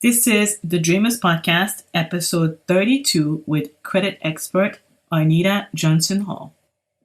This is the Dreamers Podcast, episode 32 with credit expert Arnita Johnson-Hall.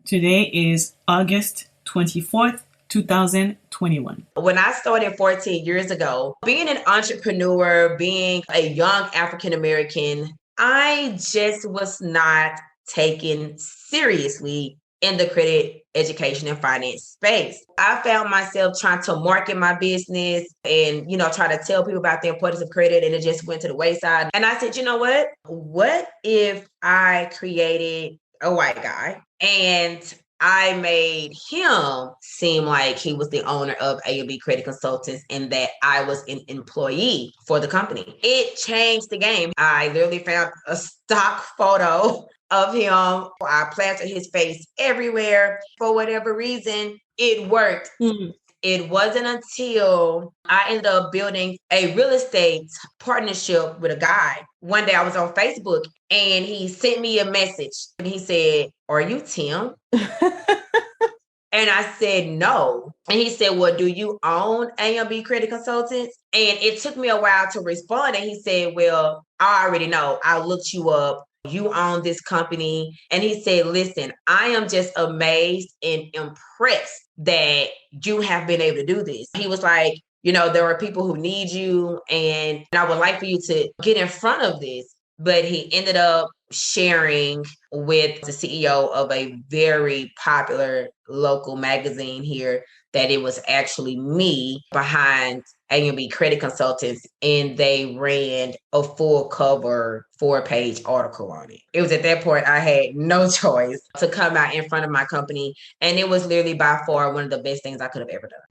Today is August 24th, 2021. When I started 14 years ago, being an entrepreneur, being a young African-American, I just was not taken seriously in the credit education and finance space. I found myself trying to market my business and, try to tell people about the importance of credit, and it just went to the wayside. And I said, you know what? What if I created a white guy and I made him seem like he was the owner of A&B Credit Consultants and that I was an employee for the company? It changed the game. I literally found a stock photo of him. I planted his face everywhere. For whatever reason, it worked. Mm-hmm. It wasn't until I ended up building a real estate partnership with a guy. One day I was on Facebook and he sent me a message and he said, "Are you Tim?" And I said, "No." And he said, "Well, do you own A&B Credit Consultants?" And it took me a while to respond. And he said, "Well, I already know. I looked you up. You own this company." And he said, "Listen, I am just amazed and impressed that you have been able to do this." He was like, there are people who need you, and I would like for you to get in front of this. But he ended up sharing with the CEO of a very popular local magazine here that it was actually me behind A&B Credit Consultants, and they ran a full cover 4-page article on it. It was at that point I had no choice to come out in front of my company, and it was literally by far one of the best things I could have ever done.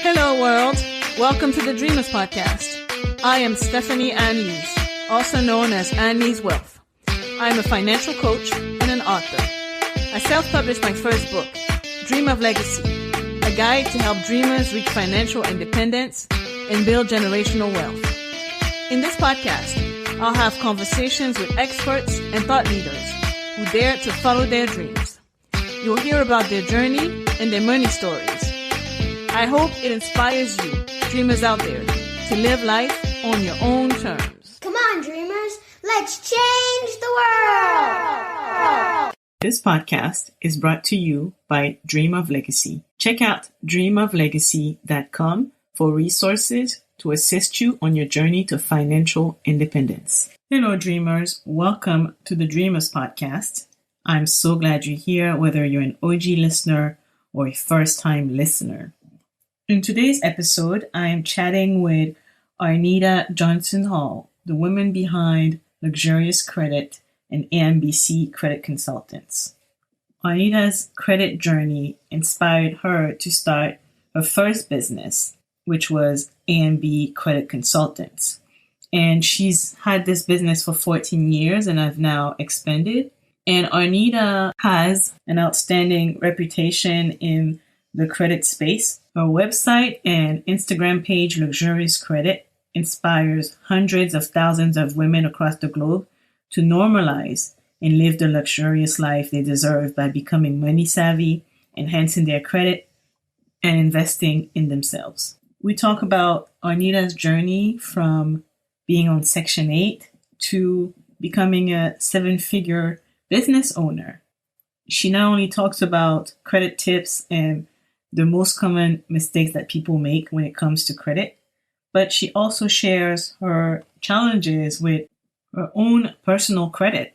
Hello world, welcome to the Dreamers Podcast. I am Stephanie Anne-Lyse, also known as Anne-Lyse Wealth. I'm a financial coach and an author. I self-published my first book, Dream of Legacy, a guide to help dreamers reach financial independence and build generational wealth. In this podcast, I'll have conversations with experts and thought leaders who dare to follow their dreams. You'll hear about their journey and their money stories. I hope it inspires you, dreamers out there, to live life on your own terms. Come on, dreamers, let's change the world! This podcast is brought to you by Dream of Legacy. Check out dreamoflegacy.com for resources to assist you on your journey to financial independence. Hello, dreamers. Welcome to the Dreamers Podcast. I'm so glad you're here, whether you're an OG listener or a first-time listener. In today's episode, I am chatting with Arnita Johnson-Hall, the woman behind Luxurious Credit and AMBC Credit Consultants. Arnita's credit journey inspired her to start her first business, which was A&B Credit Consultants. And she's had this business for 14 years and have now expanded. And Arnita has an outstanding reputation in the credit space. Her website and Instagram page, Luxurious Credit, inspires hundreds of thousands of women across the globe to normalize and live the luxurious life they deserve by becoming money savvy, enhancing their credit, and investing in themselves. We talk about Arnita's journey from being on Section 8 to becoming a 7-figure business owner. She not only talks about credit tips and the most common mistakes that people make when it comes to credit, but she also shares her challenges with her own personal credit.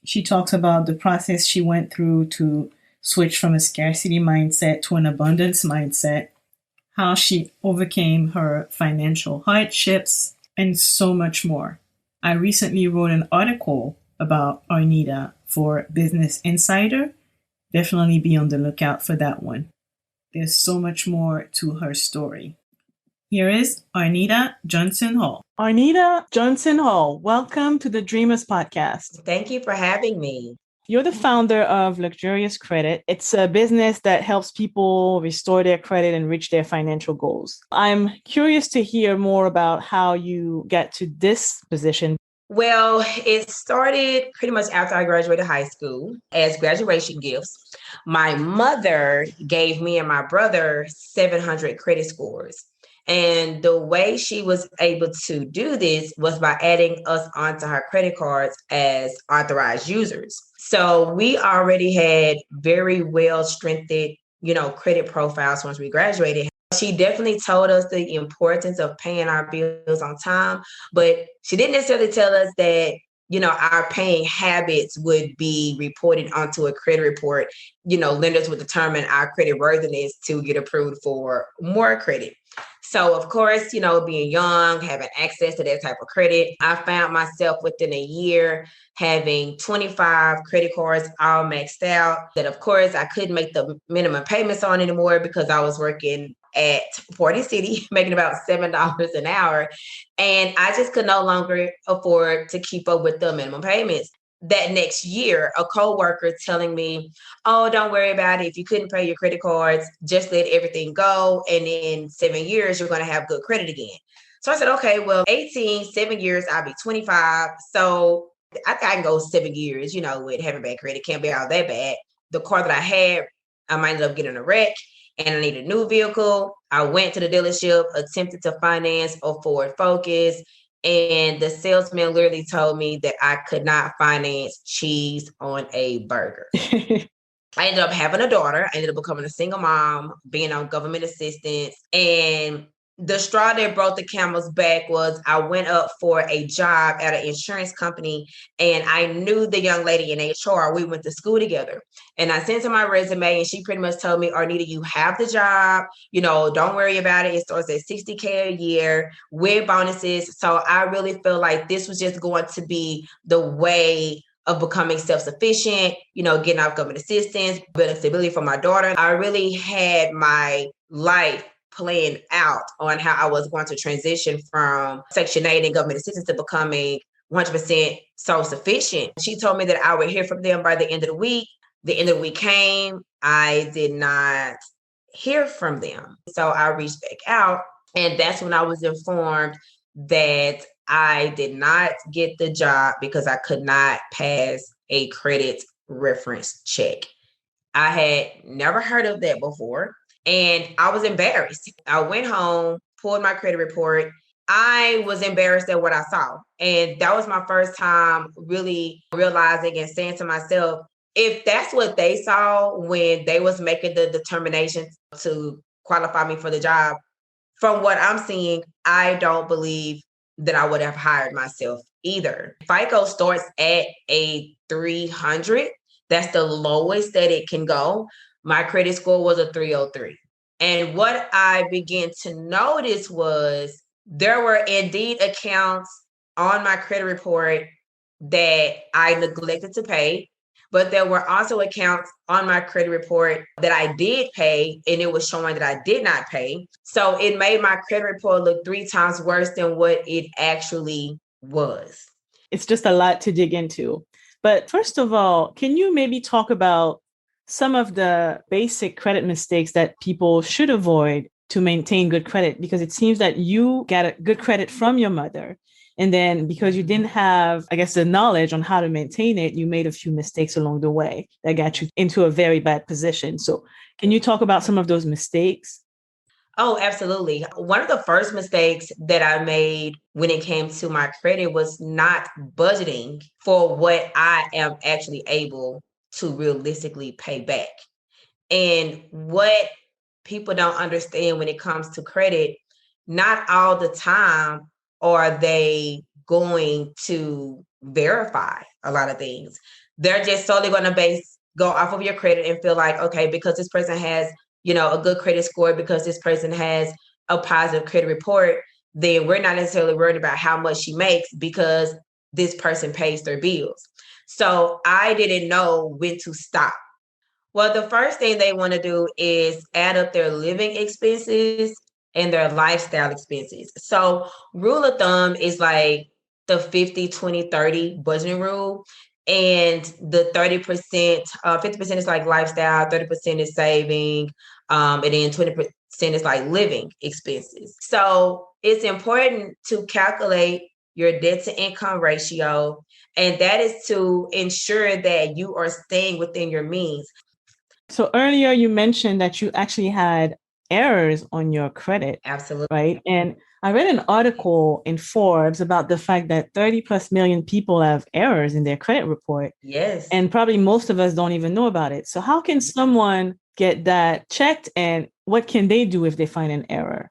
She talks about the process she went through to switch from a scarcity mindset to an abundance mindset, how she overcame her financial hardships, and so much more. I recently wrote an article about Arnita for Business Insider. Definitely be on the lookout for that one. There's so much more to her story. Here is Arnita Johnson-Hall. Arnita Johnson-Hall, welcome to the Dreamers Podcast. Thank you for having me. You're the founder of Luxurious Credit. It's a business that helps people restore their credit and reach their financial goals. I'm curious to hear more about how you get to this position. Well, it started pretty much after I graduated high school as graduation gifts. My mother gave me and my brother 700 credit scores. And the way she was able to do this was by adding us onto her credit cards as authorized users. So we already had very well strengthened, credit profiles once we graduated. She definitely told us the importance of paying our bills on time, but she didn't necessarily tell us that, our paying habits would be reported onto a credit report. Lenders would determine our credit worthiness to get approved for more credit. So, of course, being young, having access to that type of credit, I found myself within a year having 25 credit cards all maxed out that, of course, I couldn't make the minimum payments on anymore because I was working at Party City, making about $7 an hour. And I just could no longer afford to keep up with the minimum payments. That next year, a coworker telling me, oh, don't worry about it. If you couldn't pay your credit cards, just let everything go. And in 7 years, you're going to have good credit again. So I said, okay, well, 7 years, I'll be 25. So I can go 7 years, with having bad credit. Can't be all that bad. The car that I had, I might end up getting a wreck and I need a new vehicle. I went to the dealership, attempted to finance a Ford Focus. And the salesman literally told me that I could not finance cheese on a burger. I ended up having a daughter. I ended up becoming a single mom, being on government assistance. And the straw that broke the camel's back was I went up for a job at an insurance company, and I knew the young lady in HR. We went to school together, and I sent her my resume, and she pretty much told me, Arnita, you have the job, don't worry about it. It starts at $60K a year with bonuses. So I really feel like this was just going to be the way of becoming self-sufficient, getting out government assistance, building stability for my daughter. I really had my life planned out on how I was going to transition from Section 8 and government assistance to becoming 100% self-sufficient. She told me that I would hear from them by the end of the week. The end of the week came. I did not hear from them. So I reached back out, and that's when I was informed that I did not get the job because I could not pass a credit reference check. I had never heard of that before. And I was embarrassed. I went home, pulled my credit report. I was embarrassed at what I saw. And that was my first time really realizing and saying to myself, if that's what they saw when they was making the determination to qualify me for the job, from what I'm seeing, I don't believe that I would have hired myself either. FICO starts at a 300. That's the lowest that it can go. My credit score was a 303. And what I began to notice was there were indeed accounts on my credit report that I neglected to pay, but there were also accounts on my credit report that I did pay, and it was showing that I did not pay. So it made my credit report look 3 times worse than what it actually was. It's just a lot to dig into. But first of all, can you maybe talk about some of the basic credit mistakes that people should avoid to maintain good credit? Because it seems that you got a good credit from your mother. And then because you didn't have, I guess, the knowledge on how to maintain it, you made a few mistakes along the way that got you into a very bad position. So can you talk about some of those mistakes? Oh, absolutely. One of the first mistakes that I made when it came to my credit was not budgeting for what I am actually able to realistically pay back. And what people don't understand when it comes to credit, not all the time are they going to verify a lot of things. They're just solely going to go off of your credit and feel like, okay, because this person has a good credit score, because this person has a positive credit report, then we're not necessarily worried about how much she makes because this person pays their bills. So I didn't know when to stop. Well, the first thing they want to do is add up their living expenses and their lifestyle expenses. So rule of thumb is like the 50-20-30 budgeting rule. And the 30%, 50% is like lifestyle, 30% is saving, and then 20% is like living expenses. So it's important to calculate your debt to income ratio, and that is to ensure that you are staying within your means. So earlier you mentioned that you actually had errors on your credit. Absolutely. Right. And I read an article in Forbes about the fact that 30 plus million people have errors in their credit report. Yes. And probably most of us don't even know about it. So how can someone get that checked, and what can they do if they find an error?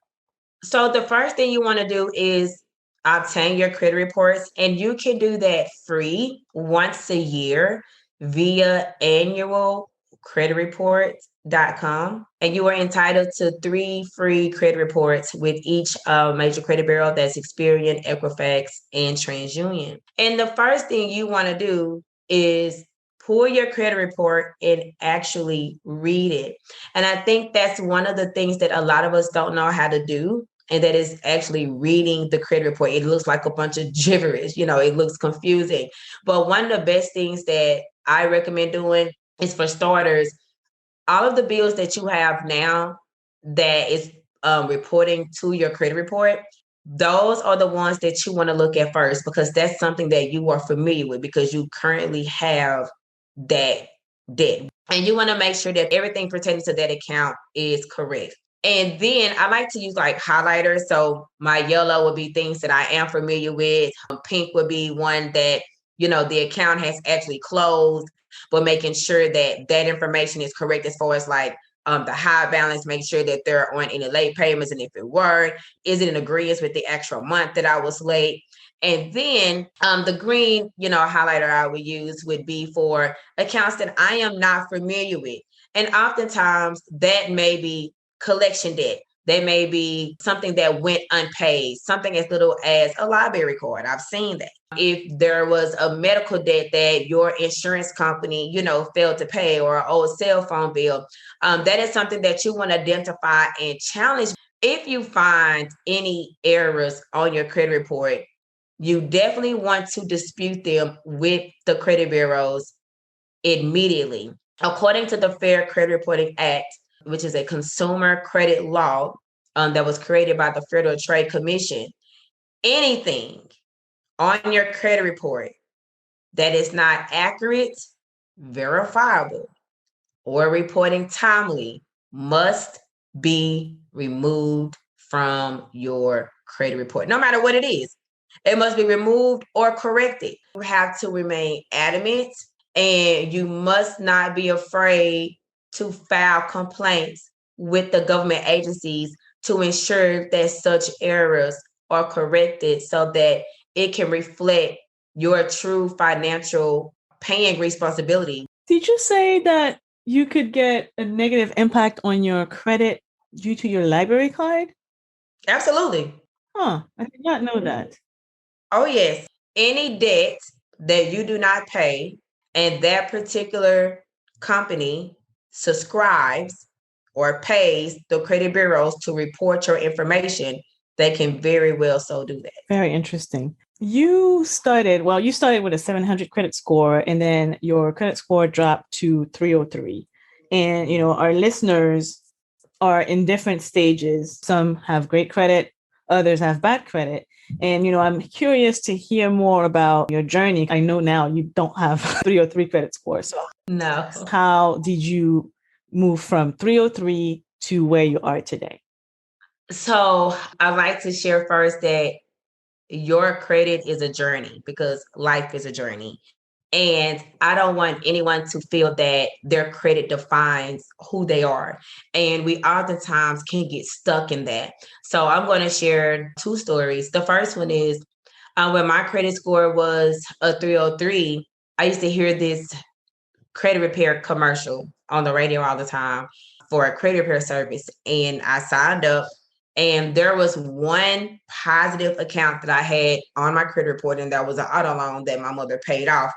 So the first thing you want to do is obtain your credit reports, and you can do that free once a year via annualcreditreport.com. And you are entitled to 3 free credit reports with each major credit bureau. That's Experian, Equifax, and TransUnion. And the first thing you want to do is pull your credit report and actually read it. And I think that's one of the things that a lot of us don't know how to do. And that is actually reading the credit report. It looks like a bunch of gibberish, it looks confusing. But one of the best things that I recommend doing is, for starters, all of the bills that you have now that is reporting to your credit report, those are the ones that you want to look at first, because that's something that you are familiar with, because you currently have that debt. And you want to make sure that everything pertaining to that account is correct. And then I like to use like highlighters. So my yellow would be things that I am familiar with. Pink would be one that, the account has actually closed, but making sure that that information is correct as far as like the high balance, make sure that there aren't any late payments. And if it were, is it in agreement with the actual month that I was late? And then the green, highlighter I would use would be for accounts that I am not familiar with. And oftentimes that may be collection debt. There may be something that went unpaid, something as little as a library card. I've seen that. If there was a medical debt that your insurance company, failed to pay, or an old cell phone bill, that is something that you want to identify and challenge. If you find any errors on your credit report, you definitely want to dispute them with the credit bureaus immediately. According to the Fair Credit Reporting Act, which is a consumer credit law that was created by the Federal Trade Commission, anything on your credit report that is not accurate, verifiable, or reporting timely must be removed from your credit report, no matter what it is. It must be removed or corrected. You have to remain adamant, and you must not be afraid to file complaints with the government agencies to ensure that such errors are corrected so that it can reflect your true financial paying responsibility. Did you say that you could get a negative impact on your credit due to your library card? Absolutely. I did not know that. Oh, yes. Any debt that you do not pay and that particular company subscribes or pays the credit bureaus to report your information, they can very well so do that. Very interesting. You started with a 700 credit score, and then your credit score dropped to 303. And, our listeners are in different stages. Some have great credit, others have bad credit. And, I'm curious to hear more about your journey. I know now you don't have 303 credit score. So no. How did you move from 303 to where you are today? So I'd like to share first that your credit is a journey, because life is a journey. And I don't want anyone to feel that their credit defines who they are. And we oftentimes can get stuck in that. So I'm going to share 2 stories. The first one is when my credit score was a 303, I used to hear this credit repair commercial on the radio all the time for a credit repair service. And I signed up, and there was one positive account that I had on my credit report, and that was an auto loan that my mother paid off.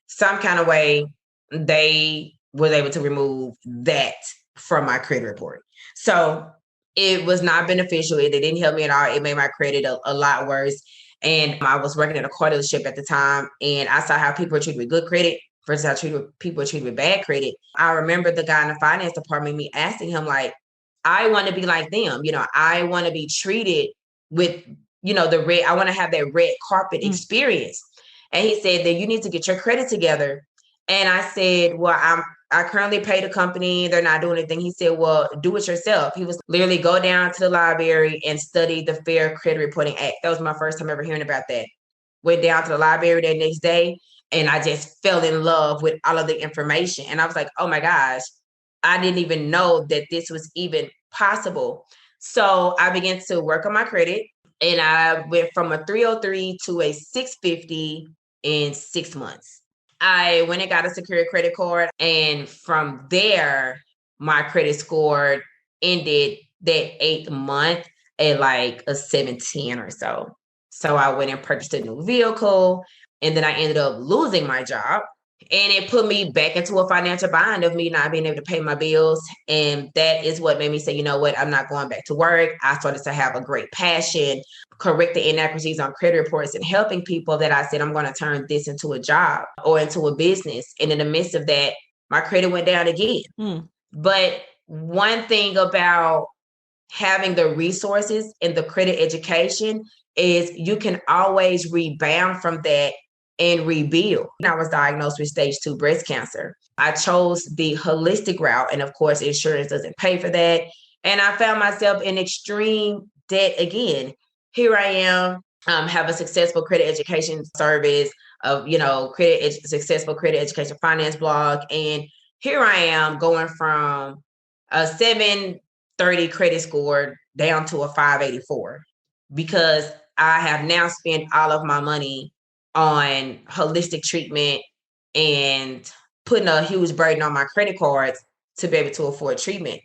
Some kind of way they was able to remove that from my credit report. So it was not beneficial. It didn't help me at all. It made my credit a lot worse. And I was working at a car dealership at the time, and I saw how people were treated with good credit versus how people were treated with bad credit. I remember the guy in the finance department, me asking him, like, I want to be like them. I want to be treated with, I want to have that red carpet experience. And he said that you need to get your credit together. And I said, well, I currently pay the company. They're not doing anything. He said, well, do it yourself. He was literally go down to the library and study the Fair Credit Reporting Act. That was my first time ever hearing about that. Went down to the library that next day, and I just fell in love with all of the information. And I was like, oh my gosh, I didn't even know that this was even possible. So I began to work on my credit, and I went from a 303 to a 650 in 6 months. I went and got a secured credit card, and from there, my credit score ended that 8th month at like a 710 or so. So I went and purchased a new vehicle, and then I ended up losing my job. And it put me back into a financial bind of me not being able to pay my bills. And that is what made me say, you know what, I'm not going back to work. I started to have a great passion, correcting inaccuracies on credit reports and helping people, that I said, I'm going to turn this into a job or into a business. And in the midst of that, my credit went down again. But one thing about having the resources and the credit education is you can always rebound from that and rebuild. I was diagnosed with stage 2 breast cancer. I chose the holistic route, and of course, insurance doesn't pay for that. And I found myself in extreme debt again. Here I am, have a successful credit education service of, successful credit education finance blog. And here I am going from a 730 credit score down to a 584 because I have now spent all of my money on holistic treatment and putting a huge burden on my credit cards to be able to afford treatment.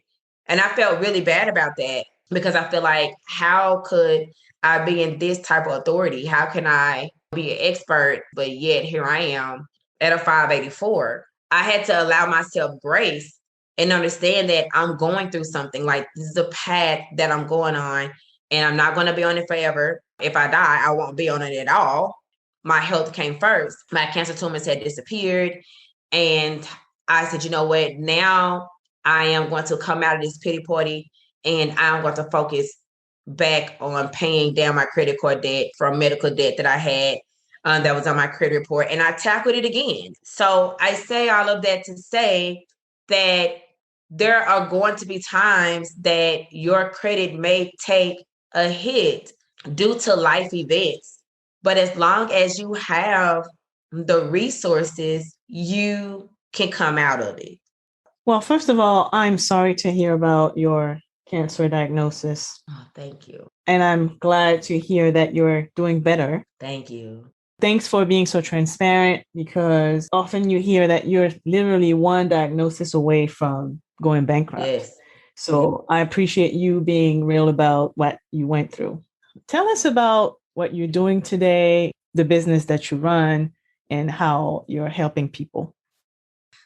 And I felt really bad about that because I feel like, how could I be in this type of authority? How can I be an expert, but yet here I am at a 584? I had to allow myself grace and understand that I'm going through something. Like, this is a path that I'm going on, and I'm not going to be on it forever. If I die, I won't be on it at all. My health came first. My cancer tumors had disappeared. And I said, you know what? Now I am going to come out of this pity party, and I'm going to focus back on paying down my credit card debt from medical debt that I had that was on my credit report. And I tackled it again. So I say all of that to say that there are going to be times that your credit may take a hit due to life events. But as long as you have the resources, you can come out of it. Well, first of all, I'm sorry to hear about your cancer diagnosis. Oh, thank you. And I'm glad to hear that you're doing better. Thank you. Thanks for being so transparent, because often you hear that you're literally one diagnosis away from going bankrupt. Yes. So I appreciate you being real about what you went through. Tell us about what you're doing today, the business that you run, and how you're helping people.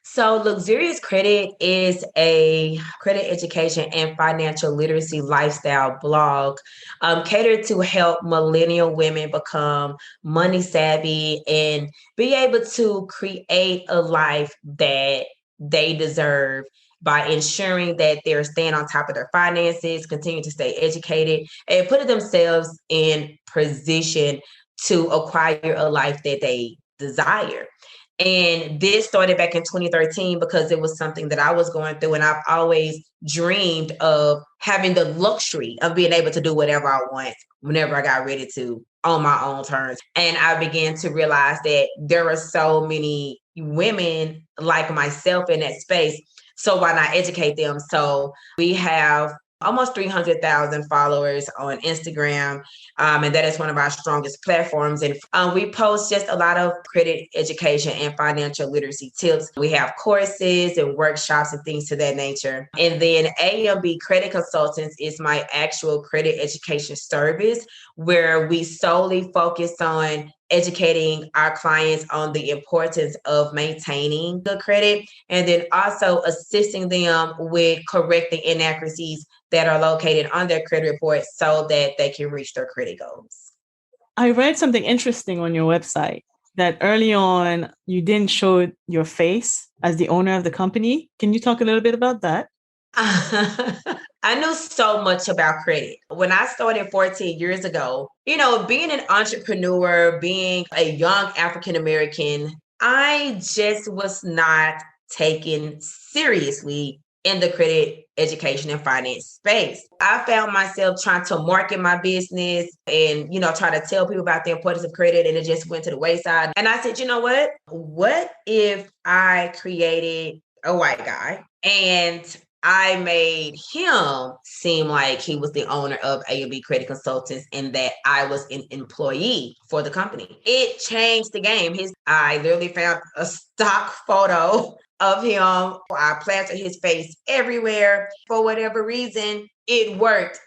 So Luxurious Credit is a credit education and financial literacy lifestyle blog catered to help millennial women become money savvy and be able to create a life that they deserve by ensuring that they're staying on top of their finances, continue to stay educated, and putting themselves in position to acquire a life that they desire. And this started back in 2013 because it was something that I was going through, and I've always dreamed of having the luxury of being able to do whatever I want whenever I got ready to on my own terms. And I began to realize that there are so many women like myself in that space. So why not educate them? So we have almost 300,000 followers on Instagram. And that is one of our strongest platforms. And we post just a lot of credit education and financial literacy tips. We have courses and workshops and things to that nature. And then AMB Credit Consultants is my actual credit education service, where we solely focus on educating our clients on the importance of maintaining good credit, and then also assisting them with correcting inaccuracies that are located on their credit report so that they can reach their credit goals. I read something interesting on your website that early on you didn't show your face as the owner of the company. Can you talk a little bit about that? I knew so much about credit. When I started 14 years ago, being an entrepreneur, being a young African American, I just was not taken seriously in the credit education and finance space. I found myself trying to market my business and, try to tell people about the importance of credit, and it just went to the wayside. And I said, you know what? What if I created a white guy and I made him seem like he was the owner of A&B Credit Consultants and that I was an employee for the company? It changed the game. I literally found a stock photo of him. I planted his face everywhere. For whatever reason, it worked.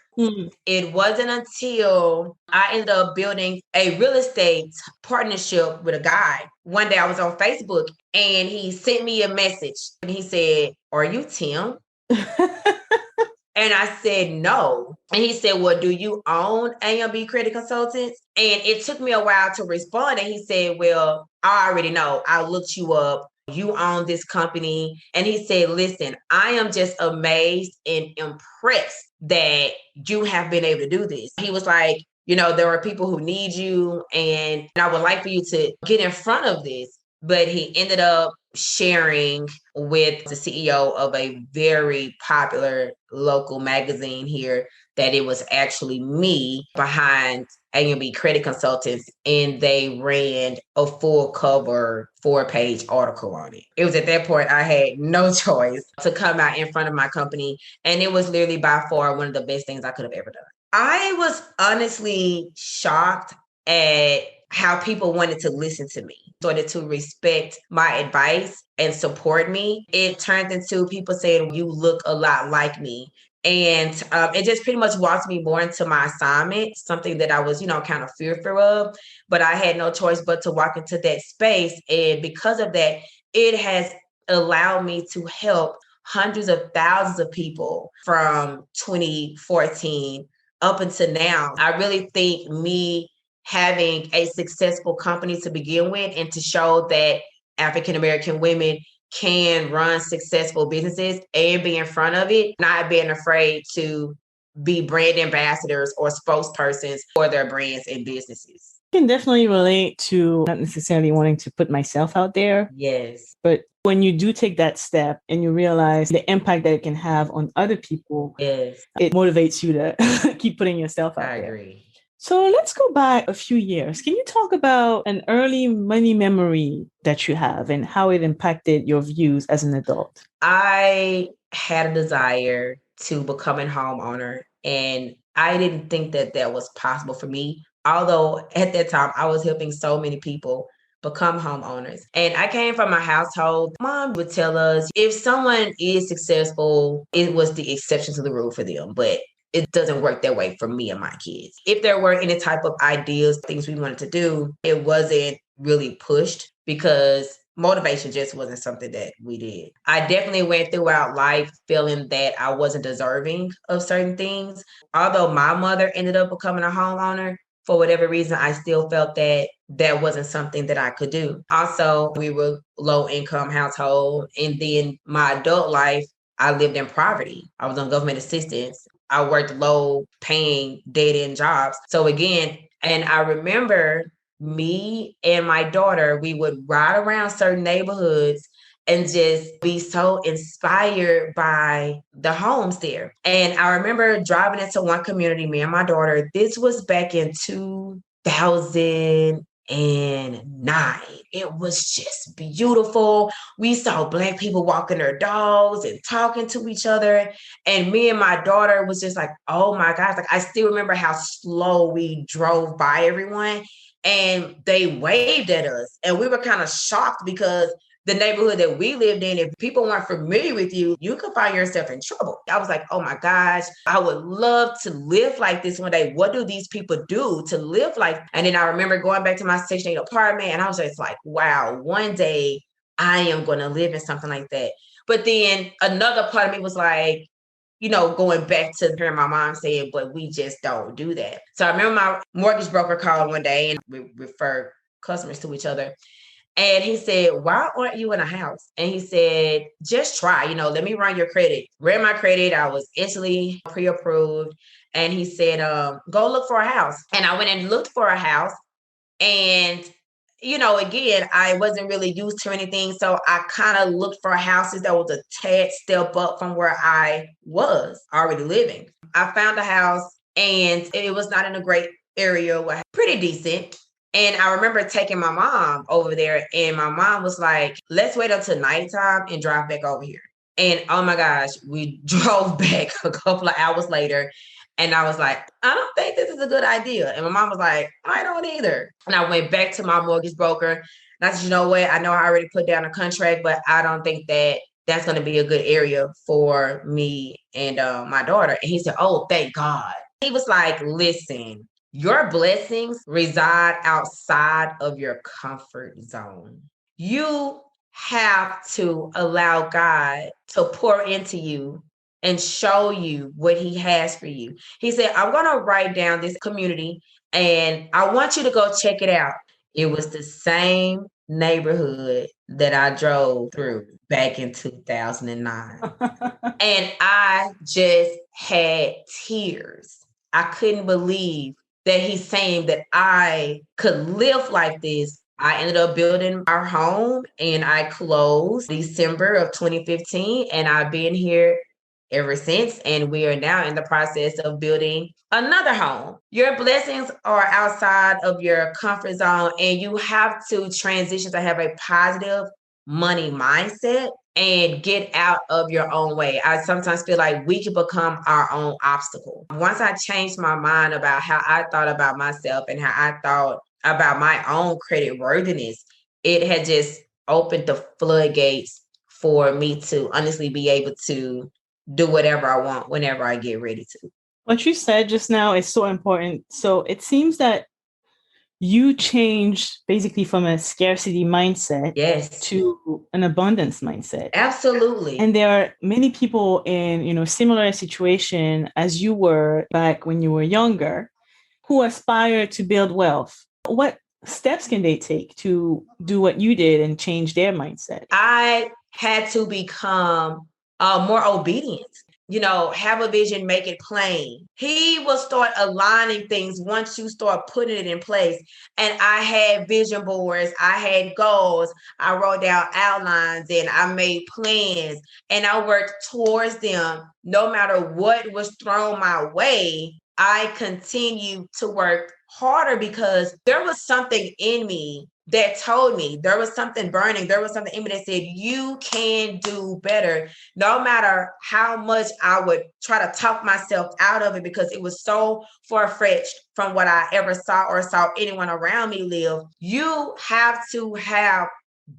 It wasn't until I ended up building a real estate partnership with a guy. One day I was on Facebook and he sent me a message and he said, "Are you Tim?" And I said, "No." And he said, "Well, do you own A&B Credit Consultants?" And it took me a while to respond. And he said, "Well, I already know. I looked you up. You own this company." And he said, "Listen, I am just amazed and impressed that you have been able to do this." He was like, "There are people who need you, and I would like for you to get in front of this." But he ended up sharing with the CEO of a very popular local magazine here that it was actually me behind A&B Credit Consultants, and they ran a full cover 4-page article on it. It was at that point I had no choice to come out in front of my company, and it was literally by far one of the best things I could have ever done. I was honestly shocked at how people wanted to listen to me, started to respect my advice and support me. It turned into people saying, "You look a lot like me." And it just pretty much walked me more into my assignment, something that I was, kind of fearful of, but I had no choice but to walk into that space. And because of that, it has allowed me to help hundreds of thousands of people from 2014 up until now. I really think me having a successful company to begin with and to show that African-American women can run successful businesses and be in front of it, not being afraid to be brand ambassadors or spokespersons for their brands and businesses. I can definitely relate to not necessarily wanting to put myself out there. Yes. But when you do take that step and you realize the impact that it can have on other people, yes, it motivates you to keep putting yourself out there. I agree. So let's go back a few years. Can you talk about an early money memory that you have and how it impacted your views as an adult? I had a desire to become a homeowner, and I didn't think that that was possible for me. Although at that time I was helping so many people become homeowners. And I came from a household, mom would tell us if someone is successful, it was the exception to the rule for them. But it doesn't work that way for me and my kids. If there were any type of ideas, things we wanted to do, it wasn't really pushed because motivation just wasn't something that we did. I definitely went throughout life feeling that I wasn't deserving of certain things. Although my mother ended up becoming a homeowner, for whatever reason, I still felt that that wasn't something that I could do. Also, we were low income household. And then my adult life, I lived in poverty. I was on government assistance. I worked low paying dead end jobs. So again, and I remember me and my daughter, we would ride around certain neighborhoods and just be so inspired by the homes there. And I remember driving into one community, me and my daughter, this was back in 2009. It was just beautiful. We saw Black people walking their dogs and talking to each other. And me and my daughter was just like, oh my gosh. Like I still remember how slow we drove by everyone and they waved at us. And we were kind of shocked because the neighborhood that we lived in, if people weren't familiar with you, you could find yourself in trouble. I was like, oh my gosh, I would love to live like this one day. What do these people do to live like? And then I remember going back to my Section 8 apartment and I was just like, wow, one day I am going to live in something like that. But then another part of me was like, going back to hearing my mom saying, but we just don't do that. So I remember my mortgage broker called one day and we referred customers to each other. And he said, why aren't you in a house? And he said, just try, let me run your credit. Ran my credit. I was instantly pre-approved. And he said, go look for a house. And I went and looked for a house. And again, I wasn't really used to anything. So I kind of looked for houses that was a tad step up from where I was already living. I found a house and it was not in a great area, pretty decent. And I remember taking my mom over there, and my mom was like, let's wait until nighttime and drive back over here. And oh my gosh, we drove back a couple of hours later. And I was like, I don't think this is a good idea. And my mom was like, I don't either. And I went back to my mortgage broker. And I said, you know what? I know I already put down a contract, but I don't think that that's going to be a good area for me and my daughter. And he said, oh, thank God. He was like, listen, your blessings reside outside of your comfort zone. You have to allow God to pour into you and show you what he has for you. He said, I'm going to write down this community and I want you to go check it out. It was the same neighborhood that I drove through back in 2009. And I just had tears. I couldn't believe that he's saying that I could live like this. I ended up building our home and I closed December of 2015, and I've been here ever since. And we are now in the process of building another home. Your blessings are outside of your comfort zone, and you have to transition to have a positive money mindset and get out of your own way. I sometimes feel like we can become our own obstacle. Once I changed my mind about how I thought about myself and how I thought about my own credit worthiness, it had just opened the floodgates for me to honestly be able to do whatever I want whenever I get ready to. What you said just now is so important. So it seems that you changed basically from a scarcity mindset to an abundance mindset. Absolutely. And there are many people in, similar situation as you were back when you were younger who aspire to build wealth. What steps can they take to do what you did and change their mindset? I had to become more obedient. Have a vision, make it plain. He will start aligning things once you start putting it in place. And I had vision boards, I had goals, I wrote down outlines, and I made plans, and I worked towards them. No matter what was thrown my way, I continued to work harder because there was something in me that told me, there was something burning. There was something in me that said, you can do better. No matter how much I would try to talk myself out of it, because it was so far-fetched from what I ever saw or saw anyone around me live. You have to have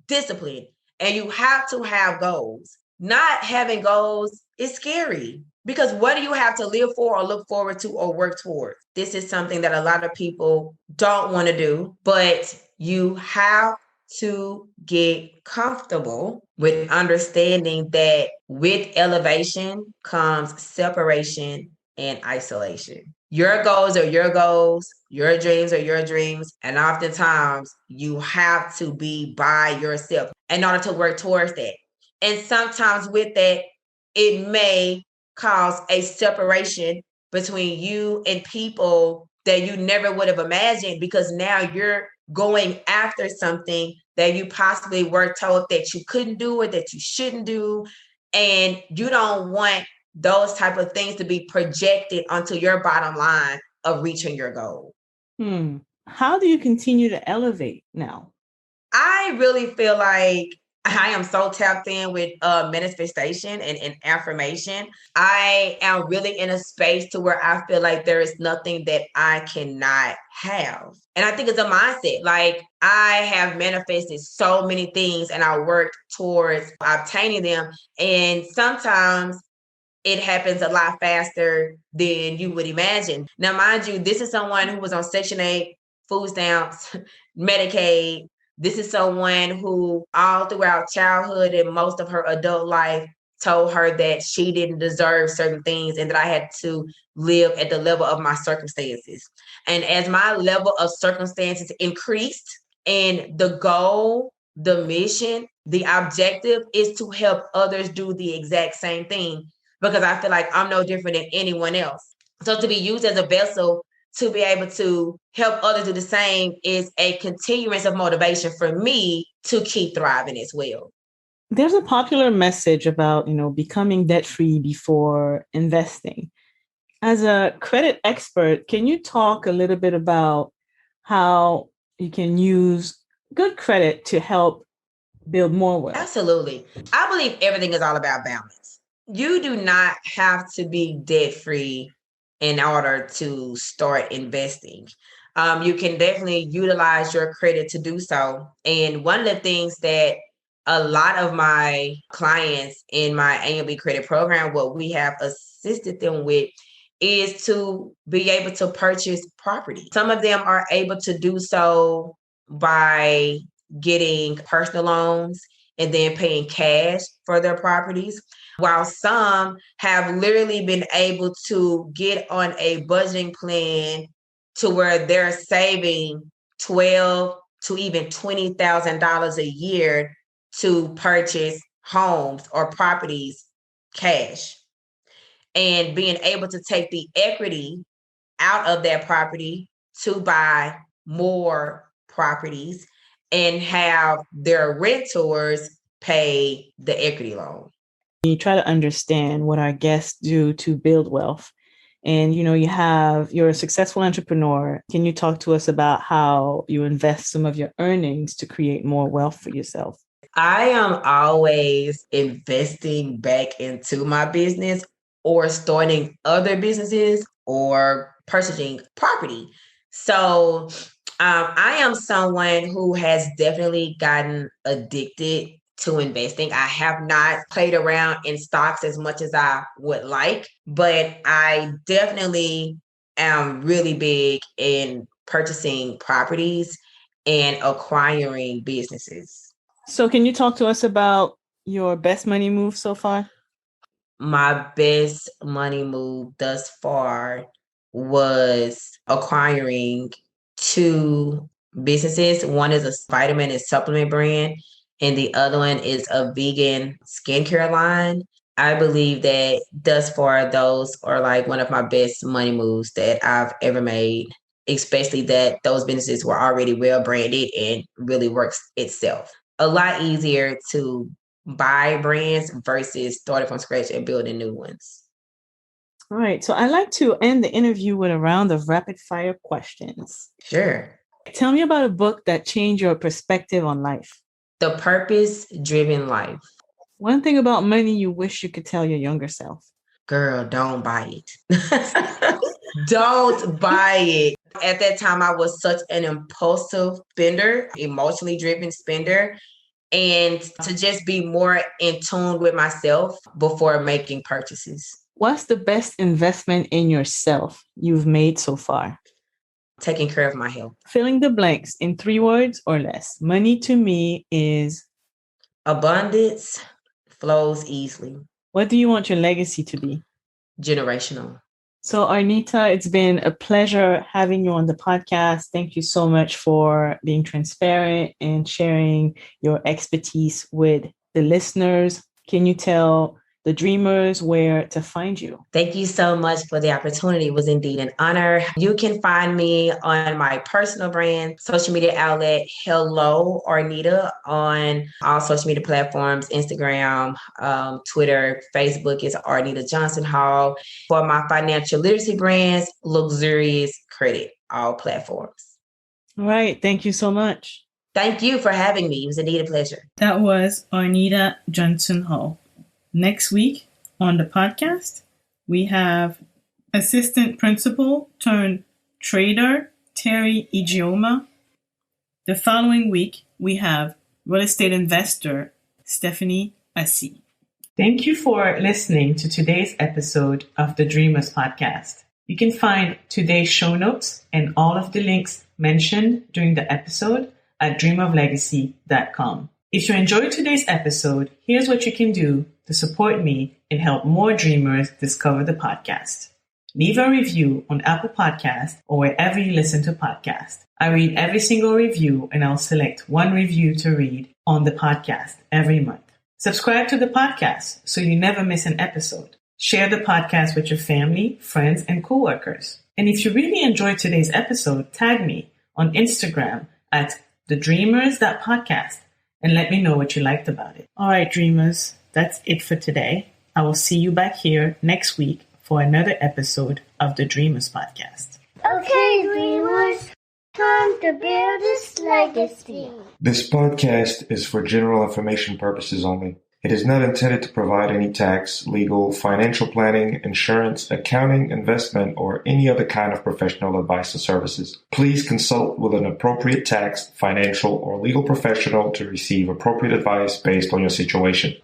discipline and you have to have goals. Not having goals is scary. Because what do you have to live for or look forward to or work towards? This is something that a lot of people don't want to do, but you have to get comfortable with understanding that with elevation comes separation and isolation. Your goals are your goals, your dreams are your dreams, and oftentimes you have to be by yourself in order to work towards that. And sometimes with that, it may cause a separation between you and people that you never would have imagined, because now you're going after something that you possibly were told that you couldn't do or that you shouldn't do. And you don't want those type of things to be projected onto your bottom line of reaching your goal. How do you continue to elevate now? I really feel like I am so tapped in with manifestation and affirmation. I am really in a space to where I feel like there is nothing that I cannot have. And I think it's a mindset. Like, I have manifested so many things and I worked towards obtaining them. And sometimes it happens a lot faster than you would imagine. Now, mind you, this is someone who was on Section 8, food stamps, Medicaid. This is someone who all throughout childhood and most of her adult life told her that she didn't deserve certain things and that I had to live at the level of my circumstances. And as my level of circumstances increased, and the goal, the mission, the objective is to help others do the exact same thing, because I feel like I'm no different than anyone else. So to be used as a vessel to be able to help others do the same is a continuance of motivation for me to keep thriving as well. There's a popular message about, becoming debt-free before investing. As a credit expert, can you talk a little bit about how you can use good credit to help build more wealth? Absolutely. I believe everything is all about balance. You do not have to be debt-free in order to start investing. You can definitely utilize your credit to do so. And one of the things that a lot of my clients in my AMB credit program, what we have assisted them with is to be able to purchase property. Some of them are able to do so by getting personal loans and then paying cash for their properties, while some have literally been able to get on a budgeting plan to where they're saving $12,000 to even $20,000 a year to purchase homes or properties cash, and being able to take the equity out of that property to buy more properties and have their renters pay the equity loan. You try to understand what our guests do to build wealth. And, you're a successful entrepreneur. Can you talk to us about how you invest some of your earnings to create more wealth for yourself? I am always investing back into my business or starting other businesses or purchasing property. So I am someone who has definitely gotten addicted to investing. I have not played around in stocks as much as I would like, but I definitely am really big in purchasing properties and acquiring businesses. So can you talk to us about your best money move so far? My best money move thus far was acquiring 2 businesses. One is a vitamin and supplement brand, and the other one is a vegan skincare line. I believe that thus far, those are like one of my best money moves that I've ever made, especially that those businesses were already well branded and really works itself. A lot easier to buy brands versus starting from scratch and building new ones. All right. So I like to end the interview with a round of rapid fire questions. Sure. Tell me about a book that changed your perspective on life. The Purpose-Driven Life. One thing about money you wish you could tell your younger self. Girl, don't buy it. Don't buy it. At that time, I was such an impulsive spender, emotionally driven spender, and to just be more in tune with myself before making purchases. What's the best investment in yourself you've made so far? Taking care of my health. Filling the blanks in 3 words or less. Money to me is abundance flows easily. What do you want your legacy to be? Generational. So Arnita, it's been a pleasure having you on the podcast. Thank you so much for being transparent and sharing your expertise with the listeners. Can you tell the dreamers where to find you? Thank you so much for the opportunity. It was indeed an honor. You can find me on my personal brand, social media outlet, Hello Arnita, on all social media platforms, Instagram, Twitter, Facebook is Arnita Johnson-Hall. For my financial literacy brands, Luxurious Credit, all platforms. All right. Thank you so much. Thank you for having me. It was indeed a pleasure. That was Arnita Johnson-Hall. Next week on the podcast, we have assistant principal turned trader, Terry Ijeoma. The following week, we have real estate investor, Stephanie Assi. Thank you for listening to today's episode of the Dreamers podcast. You can find today's show notes and all of the links mentioned during the episode at dreamoflegacy.com. If you enjoyed today's episode, here's what you can do to support me and help more dreamers discover the podcast. Leave a review on Apple Podcasts or wherever you listen to podcasts. I read every single review and I'll select one review to read on the podcast every month. Subscribe to the podcast so you never miss an episode. Share the podcast with your family, friends, and coworkers. And if you really enjoyed today's episode, tag me on Instagram at thedreamers.podcast and let me know what you liked about it. All right, dreamers, that's it for today. I will see you back here next week for another episode of the Dreamers Podcast. Okay, dreamers, time to build this legacy. This podcast is for general information purposes only. It is not intended to provide any tax, legal, financial planning, insurance, accounting, investment, or any other kind of professional advice or services. Please consult with an appropriate tax, financial, or legal professional to receive appropriate advice based on your situation.